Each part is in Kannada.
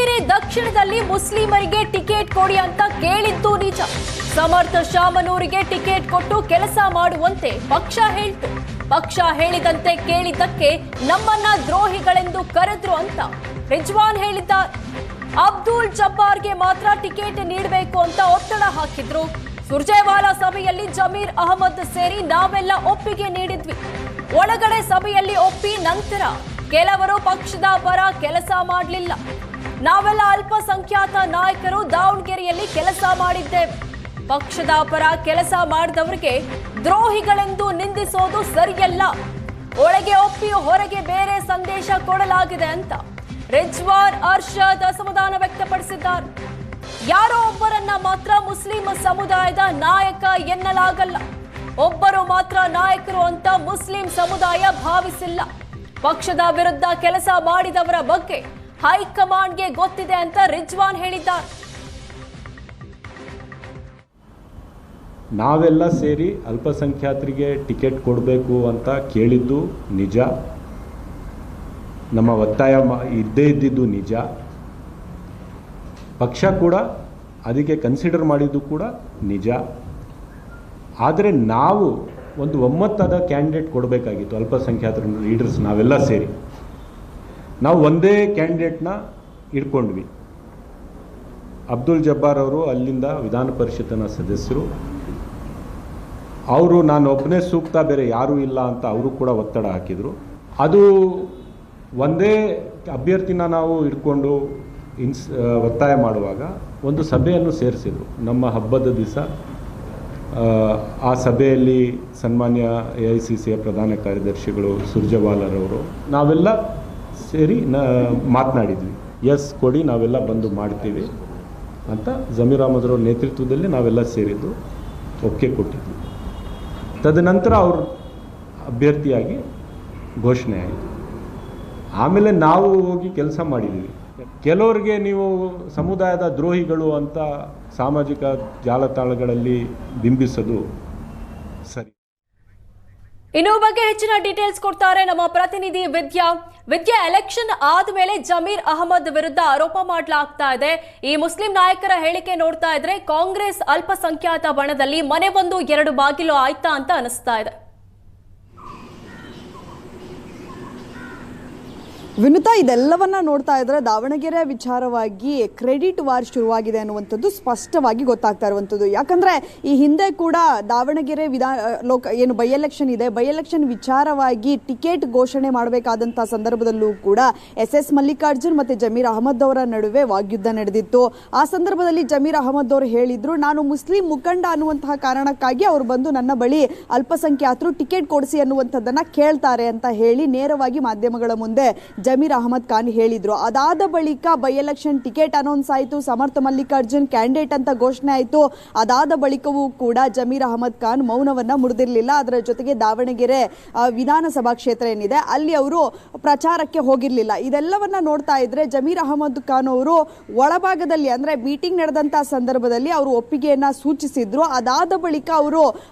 ದಾವಣಗೆರೆ ದಕ್ಷಿಣದಲ್ಲಿ ಮುಸ್ಲಿಮರಿಗೆ ಟಿಕೆಟ್ ಕೊಡಿ ಅಂತ ಕೇಳಿದ್ದು ನಿಜ. ಸಮರ್ಥ ಶಾಮನೂರಿಗೆ ಟಿಕೆಟ್ ಕೊಟ್ಟು ಕೆಲಸ ಮಾಡುವಂತೆ ಪಕ್ಷ ಹೇಳ್ತು. ಪಕ್ಷ ಹೇಳಿದಂತೆ ಕೇಳಿದ್ದಕ್ಕೆ ನಮ್ಮನ್ನ ದ್ರೋಹಿಗಳೆಂದು ಕರೆದ್ರು ಅಂತ ರಿಜ್ವಾನ್ ಹೇಳಿದ್ದಾರೆ. ಅಬ್ದುಲ್ ಜಬ್ಬಾರ್ಗೆ ಮಾತ್ರ ಟಿಕೆಟ್ ನೀಡಬೇಕು ಅಂತ ಒತ್ತಡ ಹಾಕಿದ್ರು. ಸುರ್ಜೇವಾಲಾ ಸಭೆಯಲ್ಲಿ ಜಮೀರ್ ಅಹಮದ್ ಸೇರಿ ನಾವೆಲ್ಲ ಒಪ್ಪಿಗೆ ನೀಡಿದ್ವಿ. ಒಳಗಡೆ ಸಭೆಯಲ್ಲಿ ಒಪ್ಪಿ ನಂತರ ಕೆಲವರು ಪಕ್ಷದ ಪರ ಕೆಲಸ ಮಾಡಲಿಲ್ಲ. ನಾವೆಲ್ಲ ಅಲ್ಪಸಂಖ್ಯಾತ ನಾಯಕರು ದಾವಣಗೆರೆಯಲ್ಲಿ ಕೆಲಸ ಮಾಡಿದ್ದೇವೆ. ಪಕ್ಷದ ಪರ ಕೆಲಸ ಮಾಡಿದವರಿಗೆ ದ್ರೋಹಿಗಳೆಂದು ನಿಂದಿಸೋದು ಸರಿಯಲ್ಲ. ಒಳಗೆ ಒಪ್ಪಿ ಹೊರಗೆ ಬೇರೆ ಸಂದೇಶ ಕೊಡಲಾಗಿದೆ ಅಂತ ರಿಜ್ವಾನ್ ಅರ್ಷದ್ ಅಸಮಾಧಾನ ವ್ಯಕ್ತಪಡಿಸಿದ್ದಾರೆ. ಯಾರೋ ಒಬ್ಬರನ್ನ ಮಾತ್ರ ಮುಸ್ಲಿಂ ಸಮುದಾಯದ ನಾಯಕ ಎನ್ನಲಾಗಲ್ಲ. ಒಬ್ಬರು ಮಾತ್ರ ನಾಯಕರು ಅಂತ ಮುಸ್ಲಿಂ ಸಮುದಾಯ ಭಾವಿಸಿಲ್ಲ. ಪಕ್ಷದ ವಿರುದ್ಧ ಕೆಲಸ ಮಾಡಿದವರ ಬಗ್ಗೆ ಹೈಕಮಾಂಡ್ಗೆ ಗೊತ್ತಿದೆ ಅಂತ ರಿಜ್ವಾನ್ ಹೇಳಿದ್ದಾರೆ. ನಾವೆಲ್ಲ ಸೇರಿ ಅಲ್ಪಸಂಖ್ಯಾತರಿಗೆ ಟಿಕೆಟ್ ಕೊಡಬೇಕು ಅಂತ ಕೇಳಿದ್ದು ನಿಜ. ನಮ್ಮ ಒತ್ತಾಯ ಇದ್ದೇ ಇದ್ದಿದ್ದು ನಿಜ. ಪಕ್ಷ ಕೂಡ ಅದಕ್ಕೆ ಕನ್ಸಿಡರ್ ಮಾಡಿದ್ದು ಕೂಡ ನಿಜ. ಆದರೆ ನಾವು ಒಂದು ಒಮ್ಮತದ ಕ್ಯಾಂಡಿಡೇಟ್ ಕೊಡಬೇಕಾಗಿತ್ತು. ಅಲ್ಪಸಂಖ್ಯಾತರ ಲೀಡರ್ಸ್ ನಾವೆಲ್ಲ ಸೇರಿ ನಾವು ಒಂದೇ ಕ್ಯಾಂಡಿಡೇಟ್ನ ಇಟ್ಕೊಂಡ್ವಿ. ಅಬ್ದುಲ್ ಜಬ್ಬಾರ್ ಅವರು ಅಲ್ಲಿಂದ ವಿಧಾನ ಪರಿಷತ್ತಿನ ಸದಸ್ಯರು. ಅವರು ನಾನು ಒಬ್ಬನೇ ಸೂಕ್ತ, ಬೇರೆ ಯಾರೂ ಇಲ್ಲ ಅಂತ ಅವರು ಕೂಡ ಒತ್ತಡ ಹಾಕಿದರು. ಅದು ಒಂದೇ ಅಭ್ಯರ್ಥಿನ ನಾವು ಇಟ್ಕೊಂಡು ಒತ್ತಾಯ ಮಾಡುವಾಗ ಒಂದು ಸಭೆಯನ್ನು ಸೇರಿಸಿದರು ನಮ್ಮ ಹಬ್ಬದ ದಿವಸ. ಆ ಸಭೆಯಲ್ಲಿ ಸನ್ಮಾನ್ಯ AICCಯ ಪ್ರಧಾನ ಕಾರ್ಯದರ್ಶಿಗಳು ಸುರ್ಜೇವಾಲಾರವರು ನಾವೆಲ್ಲ ಸೇರಿ ಮಾತನಾಡಿದ್ವಿ. ಎಸ್ ಕೊಡಿ, ನಾವೆಲ್ಲ ಬಂದು ಮಾಡ್ತೀವಿ ಅಂತ ಜಮೀರ್ ಅಹಮದ್ ಅವರ ನೇತೃತ್ವದಲ್ಲಿ ನಾವೆಲ್ಲ ಸೇರಿದ್ದು ಒಪ್ಪಿಗೆ ಕೊಟ್ಟಿದ್ವಿ. ತದನಂತರ ಅವರು ಅಭ್ಯರ್ಥಿಯಾಗಿ ಘೋಷಣೆ ಆಯಿತು. ಆಮೇಲೆ ನಾವು ಹೋಗಿ ಕೆಲಸ ಮಾಡಿದ್ದೀವಿ. ಕೆಲವರಿಗೆ ನೀವು ಸಮುದಾಯದ ದ್ರೋಹಿಗಳು ಅಂತ ಸಾಮಾಜಿಕ ಜಾಲತಾಣಗಳಲ್ಲಿ ಬಿಂಬಿಸೋದು ಸರಿ. ಇನ್ನು ಬಗ್ಗೆ ಹೆಚ್ಚಿನ ಡೀಟೇಲ್ಸ್ ಕೊಡ್ತಾರೆ ನಮ್ಮ ಪ್ರತಿನಿಧಿ ವಿದ್ಯಾ. ಎಲೆಕ್ಷನ್ ಆದ್ಮೇಲೆ ಜಮೀರ್ ಅಹಮದ್ ವಿರುದ್ಧ ಆರೋಪ ಮಾಡಲಾಗ್ತಾ ಇದೆ. ಈ ಮುಸ್ಲಿಂ ನಾಯಕರ ಹೇಳಿಕೆ ನೋಡ್ತಾ ಇದ್ರೆ ಕಾಂಗ್ರೆಸ್ ಅಲ್ಪಸಂಖ್ಯಾತ ಬಣದಲ್ಲಿ ಮನೆ ಒಂದು ಎರಡು ಬಾಗಿಲು ಆಯ್ತಾ ಅಂತ ಅನಿಸ್ತಾ ಇದೆ. ವಿನುತಾ, ಇದೆಲ್ಲವನ್ನ ನೋಡ್ತಾ ಇದ್ರೆ ದಾವಣಗೆರೆ ವಿಚಾರವಾಗಿ ಕ್ರೆಡಿಟ್ ವಾರ್ ಶುರುವಾಗಿದೆ ಅನ್ನುವಂಥದ್ದು ಸ್ಪಷ್ಟವಾಗಿ ಗೊತ್ತಾಗ್ತಾ ಇರುವಂಥದ್ದು. ಯಾಕಂದ್ರೆ ಈ ಹಿಂದೆ ಕೂಡ ದಾವಣಗೆರೆ ಏನು ಬೈ ಎಲೆಕ್ಷನ್ ಇದೆ, ಬೈ ಎಲೆಕ್ಷನ್ ವಿಚಾರವಾಗಿ ಟಿಕೆಟ್ ಘೋಷಣೆ ಮಾಡಬೇಕಾದಂತಹ ಸಂದರ್ಭದಲ್ಲೂ ಕೂಡ SS ಮಲ್ಲಿಕಾರ್ಜುನ್ ಮತ್ತೆ ಜಮೀರ್ ಅಹಮದ್ ಅವರ ನಡುವೆ ವಾಗ್ಯುದ್ಧ ನಡೆದಿತ್ತು. ಆ ಸಂದರ್ಭದಲ್ಲಿ ಜಮೀರ್ ಅಹಮದ್ ಅವರು ಹೇಳಿದ್ರು, ನಾನು ಮುಸ್ಲಿಂ ಮುಖಂಡ ಅನ್ನುವಂತಹ ಕಾರಣಕ್ಕಾಗಿ ಅವರು ಬಂದು ನನ್ನ ಬಳಿ ಅಲ್ಪಸಂಖ್ಯಾತರು ಟಿಕೆಟ್ ಕೊಡಿಸಿ ಅನ್ನುವಂಥದ್ದನ್ನ ಕೇಳ್ತಾರೆ ಅಂತ ಹೇಳಿ ನೇರವಾಗಿ ಮಾಧ್ಯಮಗಳ ಮುಂದೆ ಜಮೀರ್ ಅಹಮದ್ ಖಾನ್ ಹೇಳಿದ್ರು. ಅದಾದ ಬಳಿಕ ಬೈ ಎಲೆಕ್ಷನ್ ಟಿಕೆಟ್ ಅನೌನ್ಸ್ ಆಯಿತು. ಸಮರ್ಥ ಮಲ್ಲಿಕಾರ್ಜುನ್ ಕ್ಯಾಂಡಿಡೇಟ್ ಅಂತ ಘೋಷಣೆ ಆಯಿತು. ಅದಾದ ಬಳಿಕವೂ ಕೂಡ ಜಮೀರ್ ಅಹಮದ್ ಖಾನ್ ಮೌನವನ್ನ ಮುರಿದಿರಲಿಲ್ಲ. ಅದರ ಜೊತೆಗೆ ದಾವಣಗೆರೆ ವಿಧಾನಸಭಾ ಕ್ಷೇತ್ರ ಏನಿದೆ ಅಲ್ಲಿ ಅವರು ಪ್ರಚಾರಕ್ಕೆ ಹೋಗಿರಲಿಲ್ಲ. ಇದೆಲ್ಲವನ್ನ ನೋಡ್ತಾ ಇದ್ರೆ ಜಮೀರ್ ಅಹಮದ್ ಖಾನ್ ಅವರು ಒಳಭಾಗದಲ್ಲಿ ಅಂದ್ರೆ ಮೀಟಿಂಗ್ ನಡೆದಂತಹ ಸಂದರ್ಭದಲ್ಲಿ ಅವರು ಒಪ್ಪಿಗೆಯನ್ನ ಸೂಚಿಸಿದ್ರು. ಅದಾದ ಬಳಿಕ ಅವರು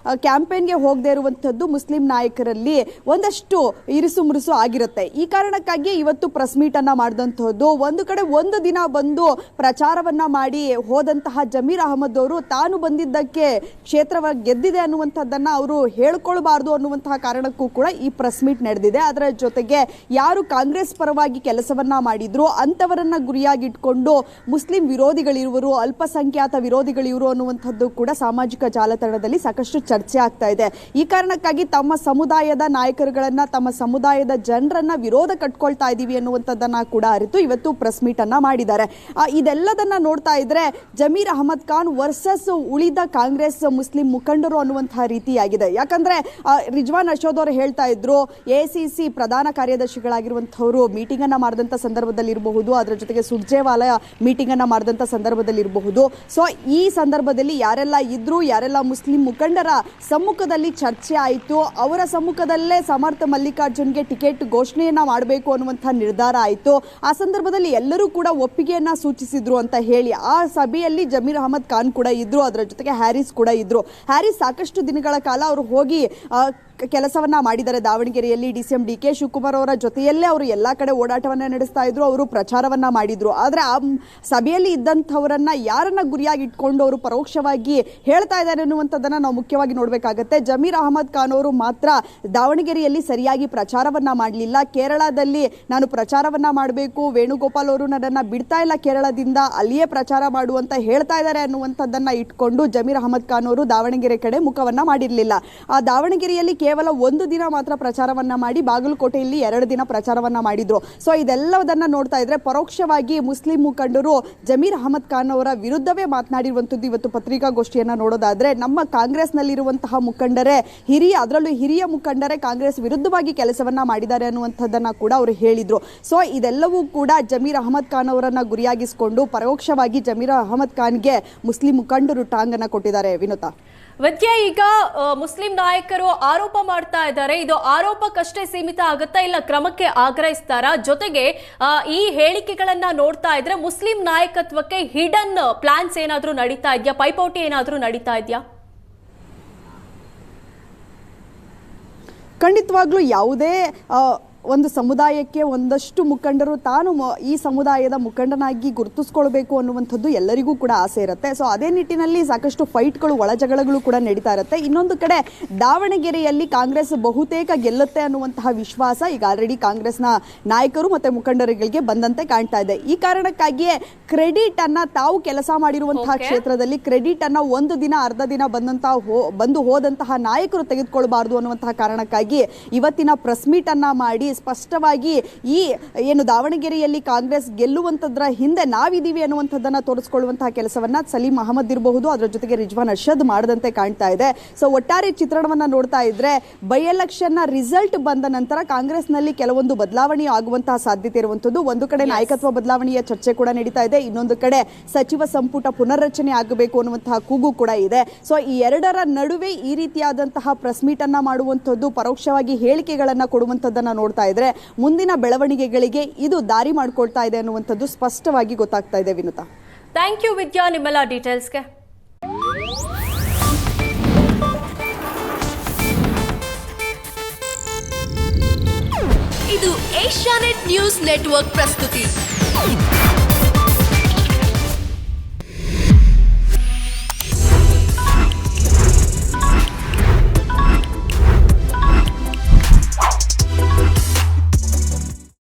ಕ್ಯಾಂಪೇನ್ಗೆ ಹೋಗದೆ ಇರುವಂತದ್ದು ಮುಸ್ಲಿಂ ನಾಯಕರಲ್ಲಿ ಒಂದಷ್ಟು ಇರಿಸು ಮುರುಸು ಆಗಿರುತ್ತೆ. ಈ ಕಾರಣಕ್ಕಾಗಿ ಇವತ್ತು ಪ್ರೆಸ್ ಮೀಟ್ ಅನ್ನ ಮಾಡಿದಂತಹದ್ದು. ಒಂದು ಕಡೆ ಒಂದು ದಿನ ಬಂದು ಪ್ರಚಾರವನ್ನ ಮಾಡಿ ಹೋದಂತಹ ಜಮೀರ್ ಅಹಮದ್ ಅವರು ತಾನು ಬಂದಿದ್ದಕ್ಕೆ ಕ್ಷೇತ್ರವಾಗಿ ಗೆದ್ದಿದೆ ಅನ್ನುವಂಥದ್ದನ್ನ ಅವರು ಹೇಳ್ಕೊಳ್ಬಾರ್ದು ಅನ್ನುವಂತಹ ಕಾರಣಕ್ಕೂ ಕೂಡ ಈ ಪ್ರೆಸ್ ಮೀಟ್ ನಡೆದಿದೆ. ಅದರ ಜೊತೆಗೆ ಯಾರು ಕಾಂಗ್ರೆಸ್ ಪರವಾಗಿ ಕೆಲಸವನ್ನ ಮಾಡಿದ್ರು ಅಂತವರನ್ನ ಗುರಿಯಾಗಿಟ್ಕೊಂಡು ಮುಸ್ಲಿಂ ವಿರೋಧಿಗಳಿರುವರು, ಅಲ್ಪಸಂಖ್ಯಾತ ವಿರೋಧಿಗಳಿವರು ಅನ್ನುವಂಥದ್ದು ಕೂಡ ಸಾಮಾಜಿಕ ಜಾಲತಾಣದಲ್ಲಿ ಸಾಕಷ್ಟು ಚರ್ಚೆ ಆಗ್ತಾ ಇದೆ. ಈ ಕಾರಣಕ್ಕಾಗಿ ತಮ್ಮ ಸಮುದಾಯದ ನಾಯಕರುಗಳನ್ನ, ತಮ್ಮ ಸಮುದಾಯದ ಜನರನ್ನ ವಿರೋಧ ಕಟ್ಕೊಳ್ತಾ ಇದೀವಿ ಅನ್ನುವಂಥದ್ದನ್ನ ಕೂಡ ಅರಿತು ಇವತ್ತು ಪ್ರೆಸ್ ಮೀಟ್ ಅನ್ನ ಮಾಡಿದ್ದಾರೆ. ಇದೆಲ್ಲದನ್ನ ನೋಡ್ತಾ ಇದ್ರೆ ಜಮೀರ್ ಅಹಮದ್ ಖಾನ್ ವರ್ಸಸ್ ಉಳಿದ ಕಾಂಗ್ರೆಸ್ ಮುಸ್ಲಿಂ ಮುಖಂಡರು ಅನ್ನುವಂತಹ ರೀತಿಯಾಗಿದೆ. ಯಾಕಂದ್ರೆ ರಿಜ್ವಾನ್ ಅರ್ಷದ್ ಅವರು ಹೇಳ್ತಾ ಇದ್ರು, AICC ಪ್ರಧಾನ ಕಾರ್ಯದರ್ಶಿಗಳಾಗಿರುವಂತಹವರು ಮೀಟಿಂಗ್ ಅನ್ನ ಮಾಡಿದಂತ ಸಂದರ್ಭದಲ್ಲಿ ಇರಬಹುದು, ಅದರ ಜೊತೆಗೆ ಸುರ್ಜೇವಾಲಾ ಮೀಟಿಂಗ್ ಅನ್ನ ಮಾಡಿದಂತ ಸಂದರ್ಭದಲ್ಲಿ ಇರಬಹುದು. ಸೊ ಈ ಸಂದರ್ಭದಲ್ಲಿ ಯಾರೆಲ್ಲ ಇದ್ರು, ಯಾರೆಲ್ಲ ಮುಸ್ಲಿಂ ಮುಖಂಡರ ಸಮ್ಮುಖದಲ್ಲಿ ಚರ್ಚೆ ಆಯಿತು. ಅವರ ಸಮ್ಮುಖದಲ್ಲೇ ಸಮರ್ಥ ಮಲ್ಲಿಕಾರ್ಜುನ್ಗೆ ಟಿಕೆಟ್ ಘೋಷಣೆಯನ್ನ ಮಾಡಬೇಕು ಅನ್ನುವಂತಹ ನಿರ್ಧಾರ ಆಯಿತು. ಆ ಸಂದರ್ಭದಲ್ಲಿ ಎಲ್ಲರೂ ಕೂಡ ಒಪ್ಪಿಗೆಯನ್ನ ಸೂಚಿಸಿದ್ರು ಅಂತ ಹೇಳಿ ಆ ಸಭೆಯಲ್ಲಿ ಜಮೀರ್ ಅಹಮದ್ ಖಾನ್ ಕೂಡ ಇದ್ರು, ಅದರ ಜೊತೆಗೆ ಹ್ಯಾರಿಸ್ ಕೂಡ ಇದ್ರು. ಹ್ಯಾರಿಸ್ ಸಾಕಷ್ಟು ದಿನಗಳ ಕಾಲ ಅವರು ಹೋಗಿ ಕೆಲಸವನ್ನ ಮಾಡಿದ್ದಾರೆ ದಾವಣಗೆರೆಯಲ್ಲಿ. DCM DK ಶಿವಕುಮಾರ್ ಅವರ ಜೊತೆಯಲ್ಲೇ ಅವರು ಎಲ್ಲಾ ಕಡೆ ಓಡಾಟವನ್ನ ನಡೆಸ್ತಾ ಇದ್ರು, ಅವರು ಪ್ರಚಾರವನ್ನ ಮಾಡಿದ್ರು. ಆದ್ರೆ ಆ ಸಭೆಯಲ್ಲಿ ಇದ್ದಂಥವರನ್ನ ಯಾರನ್ನ ಗುರಿಯಾಗಿ ಇಟ್ಕೊಂಡು ಅವರು ಪರೋಕ್ಷವಾಗಿ ಹೇಳ್ತಾ ಇದ್ದಾರೆ ಅನ್ನುವಂಥದ್ದನ್ನ ನಾವು ಮುಖ್ಯವಾಗಿ ನೋಡ್ಬೇಕಾಗತ್ತೆ. ಜಮೀರ್ ಅಹಮದ್ ಖಾನ್ ಅವರು ಮಾತ್ರ ದಾವಣಗೆರೆಯಲ್ಲಿ ಸರಿಯಾಗಿ ಪ್ರಚಾರವನ್ನ ಮಾಡಲಿಲ್ಲ. ಕೇರಳದಲ್ಲಿ ನಾನು ಪ್ರಚಾರವನ್ನ ಮಾಡಬೇಕು, ವೇಣುಗೋಪಾಲ್ ಅವರು ನನ್ನನ್ನ ಬಿಡ್ತಾ ಇಲ್ಲ ಕೇರಳದಿಂದ, ಅಲ್ಲಿಯೇ ಪ್ರಚಾರ ಮಾಡುವಂತ ಹೇಳ್ತಾ ಇದ್ದಾರೆ ಅನ್ನುವಂಥದ್ದನ್ನ ಇಟ್ಕೊಂಡು ಜಮೀರ್ ಅಹಮದ್ ಖಾನ್ ಅವರು ದಾವಣಗೆರೆ ಕಡೆ ಮುಖವನ್ನ ಮಾಡಿರಲಿಲ್ಲ. ಆ ದಾವಣಗೆರೆಯಲ್ಲಿ ಕೇವಲ ಒಂದು ದಿನ ಮಾತ್ರ ಪ್ರಚಾರವನ್ನ ಮಾಡಿ ಬಾಗಲಕೋಟೆಯಲ್ಲಿ 2 ದಿನ ಪ್ರಚಾರವನ್ನ ಮಾಡಿದ್ರು. ಸೊ ಇದೆಲ್ಲದನ್ನ ನೋಡ್ತಾ ಇದ್ರೆ ಪರೋಕ್ಷವಾಗಿ ಮುಸ್ಲಿಂ ಮುಖಂಡರು ಜಮೀರ್ ಅಹಮದ್ ಖಾನ್ ಅವರ ವಿರುದ್ಧವೇ ಮಾತನಾಡಿರುವಂತದ್ದು. ಇವತ್ತು ಪತ್ರಿಕಾಗೋಷ್ಠಿಯನ್ನ ನೋಡೋದಾದ್ರೆ ನಮ್ಮ ಕಾಂಗ್ರೆಸ್ನಲ್ಲಿರುವಂತಹ ಮುಖಂಡರೇ ಅದರಲ್ಲೂ ಹಿರಿಯ ಮುಖಂಡರೇ ಕಾಂಗ್ರೆಸ್ ವಿರುದ್ಧವಾಗಿ ಕೆಲಸವನ್ನ ಮಾಡಿದ್ದಾರೆ ಅನ್ನುವಂಥದ್ದನ್ನ ಕೂಡ ಅವರು ಹೇಳಿದ್ರು. ಸೊ ಇದೆಲ್ಲವೂ ಕೂಡ ಜಮೀರ್ ಅಹಮದ್ ಖಾನ್ ಅವರನ್ನ ಗುರಿಯಾಗಿಸಿಕೊಂಡು ಪರೋಕ್ಷವಾಗಿ ಜಮೀರ್ ಅಹಮದ್ ಖಾನ್ಗೆ ಮುಸ್ಲಿಂ ಮುಖಂಡರು ಟಾಂಗನ್ನ ಕೊಟ್ಟಿದ್ದಾರೆ. ವಿನುತಾ, ವಿದ್ಯಾ, ಈಗ ಮುಸ್ಲಿಂ ನಾಯಕರು ಆರೋಪ ಮಾಡ್ತಾ ಇದ್ದಾರೆ, ಇದು ಆರೋಪಕ್ಕಷ್ಟೇ ಸೀಮಿತ ಆಗುತ್ತಾ ಇಲ್ಲ ಕ್ರಮಕ್ಕೆ ಆಗ್ರಹಿಸ್ತಾರಾ? ಜೊತೆಗೆ ಈ ಹೇಳಿಕೆಗಳನ್ನ ನೋಡ್ತಾ ಇದ್ರೆ ಮುಸ್ಲಿಂ ನಾಯಕತ್ವಕ್ಕೆ ಹಿಡನ್ ಪ್ಲಾನ್ಸ್ ಏನಾದ್ರೂ ನಡೀತಾ ಇದೆಯಾ, ಪೈಪೋಟಿ ಏನಾದ್ರೂ ನಡೀತಾ ಇದೆಯಾ? ಖಂಡಿತವಾಗ್ಲೂ ಯಾವುದೇ ಒಂದು ಸಮುದಾಯಕ್ಕೆ ಒಂದಷ್ಟು ಮುಖಂಡರು ತಾನು ಈ ಸಮುದಾಯದ ಮುಖಂಡನಾಗಿ ಗುರುತಿಸ್ಕೊಳ್ಬೇಕು ಅನ್ನುವಂಥದ್ದು ಎಲ್ಲರಿಗೂ ಕೂಡ ಆಸೆ ಇರುತ್ತೆ. ಸೊ ಅದೇ ನಿಟ್ಟಿನಲ್ಲಿ ಸಾಕಷ್ಟು ಫೈಟ್ಗಳು, ಒಳಜಗಳಗಳು ಕೂಡ ನಡೀತಾ ಇರುತ್ತೆ. ಇನ್ನೊಂದು ಕಡೆ ದಾವಣಗೆರೆಯಲ್ಲಿ ಕಾಂಗ್ರೆಸ್ ಬಹುತೇಕ ಗೆಲ್ಲುತ್ತೆ ಅನ್ನುವಂತಹ ವಿಶ್ವಾಸ ಈಗ ಆಲ್ರೆಡಿ ಕಾಂಗ್ರೆಸ್ನ ನಾಯಕರು ಮತ್ತೆ ಮುಖಂಡರುಗಳಿಗೆ ಬಂದಂತೆ ಕಾಣ್ತಾ ಇದೆ. ಈ ಕಾರಣಕ್ಕಾಗಿಯೇ ಕ್ರೆಡಿಟ್ ಅನ್ನ ತಾವು ಕೆಲಸ ಮಾಡಿರುವಂತಹ ಕ್ಷೇತ್ರದಲ್ಲಿ ಕ್ರೆಡಿಟ್ ಅನ್ನ ಒಂದು ದಿನ ಅರ್ಧ ದಿನ ಬಂದು ಹೋದಂತಹ ನಾಯಕರು ತೆಗೆದುಕೊಳ್ಬಾರ್ದು ಅನ್ನುವಂತಹ ಕಾರಣಕ್ಕಾಗಿ ಇವತ್ತಿನ ಪ್ರೆಸ್ ಮೀಟ್ ಅನ್ನ ಮಾಡಿ ಸ್ಪಷ್ಟವಾಗಿ ಈ ಏನು ದಾವಣಗೆರೆಯಲ್ಲಿ ಕಾಂಗ್ರೆಸ್ ಗೆಲ್ಲುವಂತದ್ರ ಹಿಂದೆ ನಾವಿದೀವಿ ಅನ್ನುವಂಥದ್ದನ್ನ ತೋರಿಸಿಕೊಳ್ಳುವಂತಹ ಕೆಲಸವನ್ನ ಸಲೀಂ ಅಹಮದ್ ಇರಬಹುದು, ಅದರ ಜೊತೆಗೆ ರಿಜ್ವಾನ್ ಅರ್ಷದ್ ಮಾಡದಂತೆ ಕಾಣ್ತಾ ಇದೆ. ಸೊ ಒಟ್ಟಾರೆ ಚಿತ್ರಣವನ್ನ ನೋಡ್ತಾ ಇದ್ರೆ ಬೈ ಎಲೆಕ್ಷನ್ ನ ರಿಸಲ್ಟ್ ಬಂದ ನಂತರ ಕಾಂಗ್ರೆಸ್ನಲ್ಲಿ ಕೆಲವೊಂದು ಬದಲಾವಣೆ ಆಗುವಂತಹ ಸಾಧ್ಯತೆ ಇರುವಂತದ್ದು. ಒಂದು ಕಡೆ ನಾಯಕತ್ವ ಬದಲಾವಣೆಯ ಚರ್ಚೆ ಕೂಡ ನಡೀತಾ ಇದೆ, ಇನ್ನೊಂದು ಕಡೆ ಸಚಿವ ಸಂಪುಟ ಪುನರ್ರಚನೆ ಆಗಬೇಕು ಅನ್ನುವಂತಹ ಕೂಗು ಕೂಡ ಇದೆ. ಸೊ ಈ ಎರಡರ ನಡುವೆ ಈ ರೀತಿಯಾದಂತಹ ಪ್ರೆಸ್ ಮೀಟ್ ಅನ್ನ ಮಾಡುವಂತದ್ದು, ಪರೋಕ್ಷವಾಗಿ ಹೇಳಿಕೆಗಳನ್ನ ಕೊಡುವಂತದ್ದನ್ನ ನೋಡ್ತಾ ಇದ್ರೆ ಮುಂದಿನ ಬೆಳವಣಿಗೆಗಳಿಗೆ ಇದು ದಾರಿ ಮಾಡಿಕೊಳ್ತಾ ಇದೆ ಅನ್ನುವಂಥದ್ದು ಸ್ಪಷ್ಟವಾಗಿ ಗೊತ್ತಾಗ್ತಾ ಇದೆ. ವಿನುತಾ, ಥ್ಯಾಂಕ್ ಯು ವಿದ್ಯಾ ನಿಮ್ಮೆಲ್ಲ ಡೀಟೇಲ್ಸ್ಗೆ. ಇದು ಏಷ್ಯಾನೆಟ್ ನ್ಯೂಸ್ ನೆಟ್ವರ್ಕ್ ಪ್ರಸ್ತುತಿ.